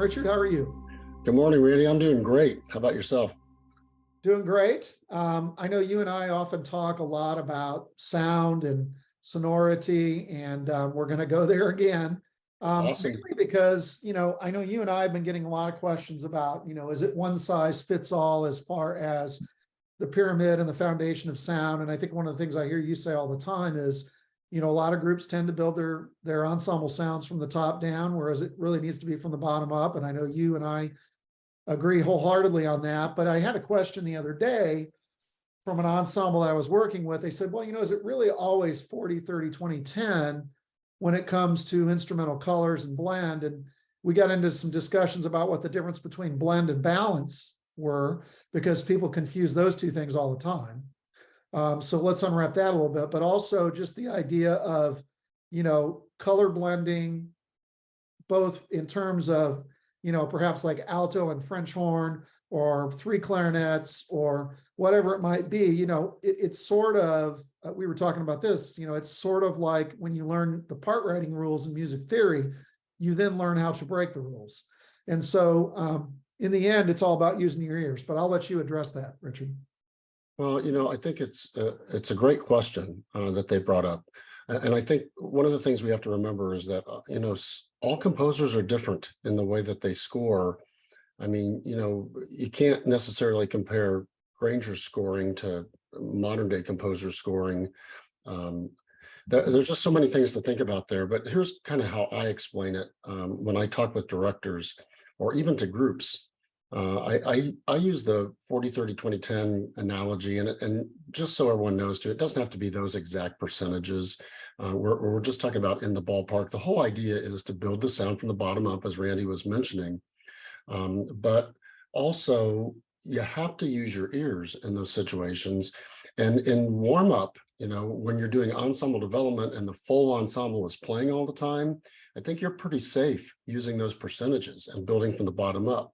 Richard. How are you? Good morning, Randy. I'm doing great. How about yourself? Doing great. I know you and I often talk a lot about sound and sonority, and we're going to go there again. Awesome. Mainly because, I know you and I have been getting a lot of questions about, is it one size fits all as far as the pyramid and the foundation of sound? And I think one of the things I hear you say all the time is, a lot of groups tend to build their ensemble sounds from the top down, whereas it really needs to be from the bottom up. And I know you and I agree wholeheartedly on that. But I had a question the other day from an ensemble that I was working with. They said, well, is it really always 40, 30, 20, 10 when it comes to instrumental colors and blend? And we got into some discussions about what the difference between blend and balance were, because people confuse those two things all the time. So let's unwrap that a little bit, but also just the idea of, color blending, both in terms of, perhaps like alto and French horn or three clarinets or whatever it might be. It's sort of, we were talking about this, it's sort of like when you learn the part writing rules in music theory, you then learn how to break the rules. And so in the end, it's all about using your ears, but I'll let you address that, Richard. Well, I think it's a great question that they brought up. And I think one of the things we have to remember is that, all composers are different in the way that they score. I mean, you can't necessarily compare Granger's scoring to modern day composer scoring. There's just so many things to think about there, but here's kind of how I explain it when I talk with directors or even to groups. I use the 40, 30, 20, 10 analogy, and just so everyone knows too, it doesn't have to be those exact percentages. We're just talking about in the ballpark. The whole idea is to build the sound from the bottom up, as Randy was mentioning. But also you have to use your ears in those situations. And in warm up, when you're doing ensemble development and the full ensemble is playing all the time, I think you're pretty safe using those percentages and building from the bottom up.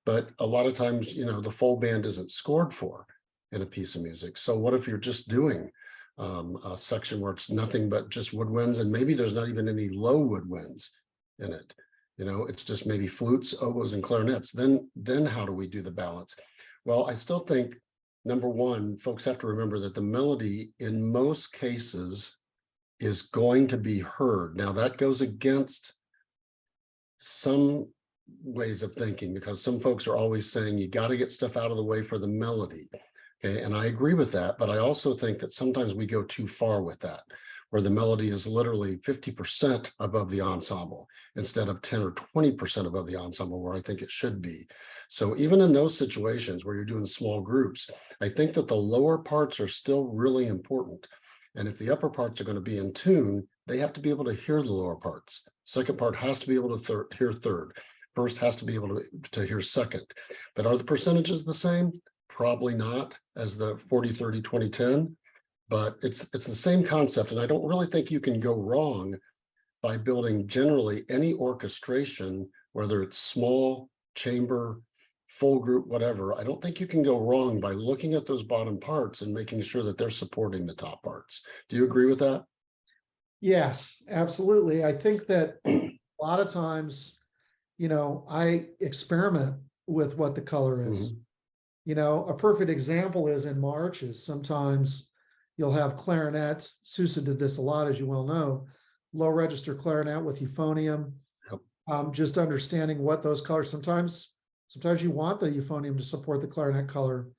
But a lot of times, the full band isn't scored for in a piece of music. So what if you're just doing a section where it's nothing but just woodwinds, and maybe there's not even any low woodwinds in it? It's just maybe flutes, oboes, and clarinets. Then how do we do the balance? Well, I still think, number one, folks have to remember that the melody in most cases is going to be heard. Now that goes against some ways of thinking, because some folks are always saying you got to get stuff out of the way for the melody. Okay, and I agree with that, but I also think that sometimes we go too far with that, where the melody is literally 50% above the ensemble instead of 10 or 20% above the ensemble, where I think it should be. So even in those situations where you're doing small groups, I think that the lower parts are still really important. And if the upper parts are going to be in tune, they have to be able to hear the lower parts. Second part has to be able to hear third. First has to be able to hear second. But are the percentages the same? Probably not as the 40, 30, 20, 10, but it's the same concept. And I don't really think you can go wrong by building generally any orchestration, whether it's small, chamber, full group, whatever. I don't think you can go wrong by looking at those bottom parts and making sure that they're supporting the top parts. Do you agree with that? Yes, absolutely. I think that a lot of times, I experiment with what the color is. A perfect example is in marches. Sometimes you'll have clarinets. Sousa did this a lot, as you well know, low register clarinet with euphonium. Yep. Just understanding what those colors, sometimes you want the euphonium to support the clarinet color.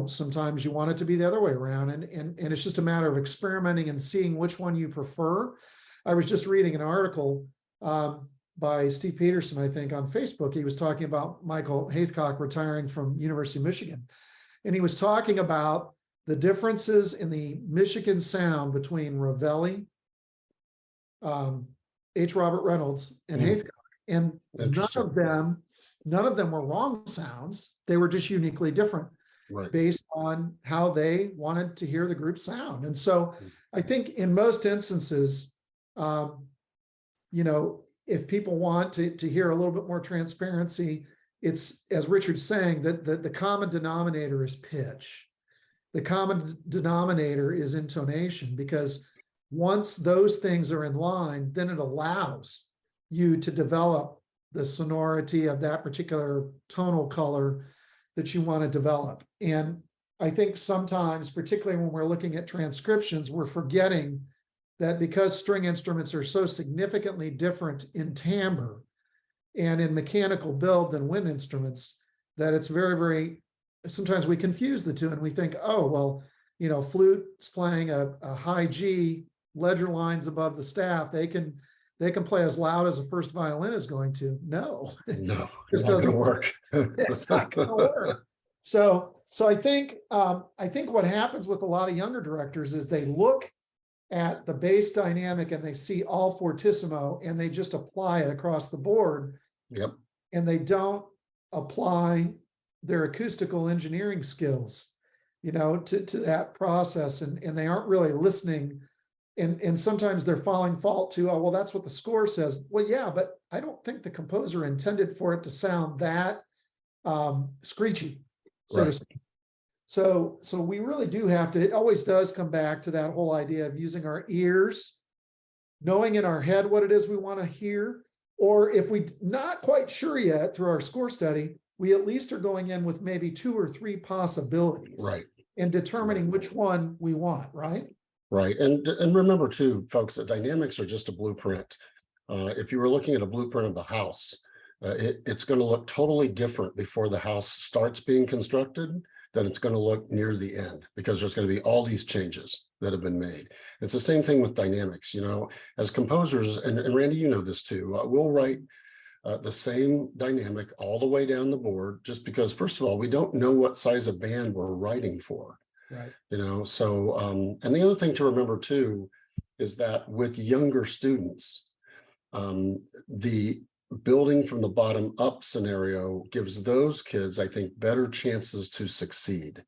Sometimes you want it to be the other way around. And it's just a matter of experimenting and seeing which one you prefer. I was just reading an article by Steve Peterson, I think, on Facebook. He was talking about Michael Haithcock retiring from University of Michigan. And he was talking about the differences in the Michigan sound between Ravelli, H. Robert Reynolds, and Haithcock. And none of them were wrong sounds. They were just uniquely different, right, based on how they wanted to hear the group sound. And so I think in most instances, if people want to hear a little bit more transparency, it's, as Richard's saying, that the common denominator is pitch. The common denominator is intonation, because once those things are in line, then it allows you to develop the sonority of that particular tonal color that you want to develop. And I think sometimes, particularly when we're looking at transcriptions, we're forgetting that because string instruments are so significantly different in timbre and in mechanical build than wind instruments, that it's very, sometimes we confuse the two and we think, oh, well, flute's playing a high G, ledger lines above the staff. They can play as loud as a first violin is going to. No, No, it it's not going to work. It's not going to work. So I think what happens with a lot of younger directors is they look at the bass dynamic and they see all fortissimo and they just apply it across the board. Yep. And they don't apply their acoustical engineering skills, to that process, and they aren't really listening. And sometimes they're falling fault to, oh, well, that's what the score says. Well, yeah, but I don't think the composer intended for it to sound that screechy, so to speak. So we really do have to, it always does come back to that whole idea of using our ears, knowing in our head what it is we want to hear, or if we're not quite sure yet through our score study, we at least are going in with maybe 2 or 3 possibilities, Right, and determining which one we want, right? right. And remember too, folks, that dynamics are just a blueprint. If you were looking at a blueprint of the house, it's going to look totally different before the house starts being constructed than it's going to look near the end, because there's going to be all these changes that have been made. It's the same thing with dynamics, as composers, and Randy, this too, we'll write the same dynamic all the way down the board, just because, first of all, we don't know what size of band we're writing for. Right. So, and the other thing to remember too, is that with younger students, the building from the bottom up scenario gives those kids, I think, better chances to succeed,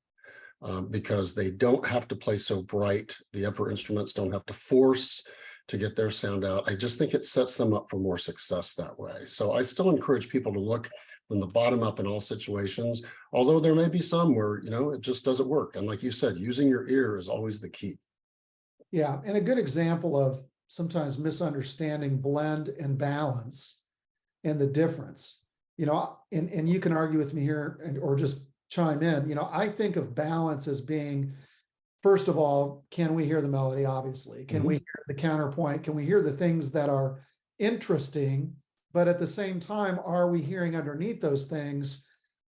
because they don't have to play so bright. The upper instruments don't have to force to get their sound out. I just think it sets them up for more success that way. So I still encourage people to look from the bottom up in all situations, although there may be some where, it just doesn't work. And like you said, using your ear is always the key. Yeah. And a good example of sometimes misunderstanding blend and balance and the difference, and you can argue with me here or just chime in. I think of balance as being, first of all, can we hear the melody? Obviously. Can we hear the counterpoint? Can we hear the things that are interesting? But at the same time, are we hearing underneath those things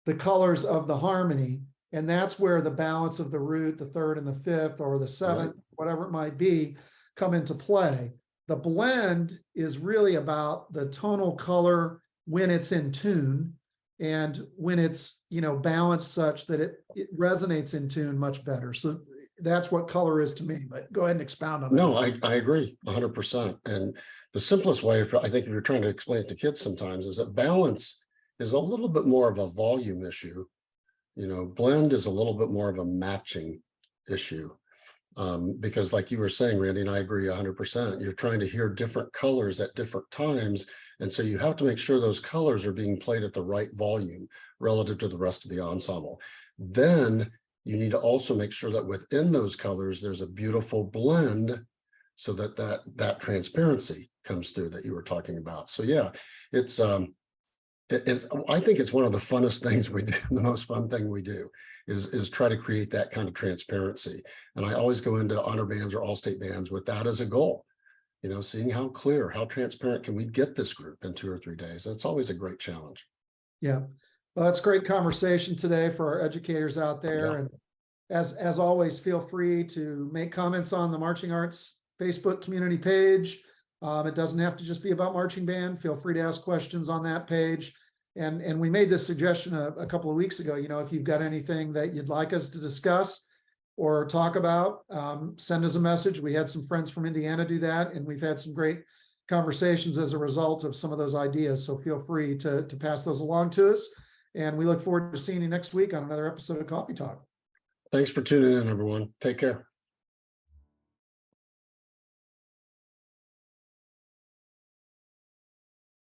the colors of the harmony? And that's where the balance of the root, the third and the fifth, or the seventh, whatever it might be, come into play. The blend is really about the tonal color when it's in tune, and when it's, balanced such that it resonates in tune much better. So that's what color is to me, but go ahead and expound on that. No, I agree 100%. And the simplest way, I think, if you're trying to explain it to kids sometimes, is that balance is a little bit more of a volume issue. Blend is a little bit more of a matching issue. Because like you were saying, Randy, and I agree 100%, you're trying to hear different colors at different times. And so you have to make sure those colors are being played at the right volume relative to the rest of the ensemble. Then you need to also make sure that within those colors, there's a beautiful blend, so that that transparency comes through that you were talking about. So yeah, it's I think it's one of the funnest things we do. The most fun thing we do is try to create that kind of transparency. And I always go into honor bands or all-state bands with that as a goal, seeing how clear, how transparent can we get this group in 2 or 3 days. That's always a great challenge. Yeah. Well, that's great conversation today for our educators out there. And as always, feel free to make comments on the Marching Arts Facebook community page. It doesn't have to just be about marching band. Feel free to ask questions on that page. And we made this suggestion a couple of weeks ago. If you've got anything that you'd like us to discuss or talk about, send us a message. We had some friends from Indiana do that, and we've had some great conversations as a result of some of those ideas. So feel free to pass those along to us. And we look forward to seeing you next week on another episode of Coffee Talk. Thanks for tuning in, everyone. Take care.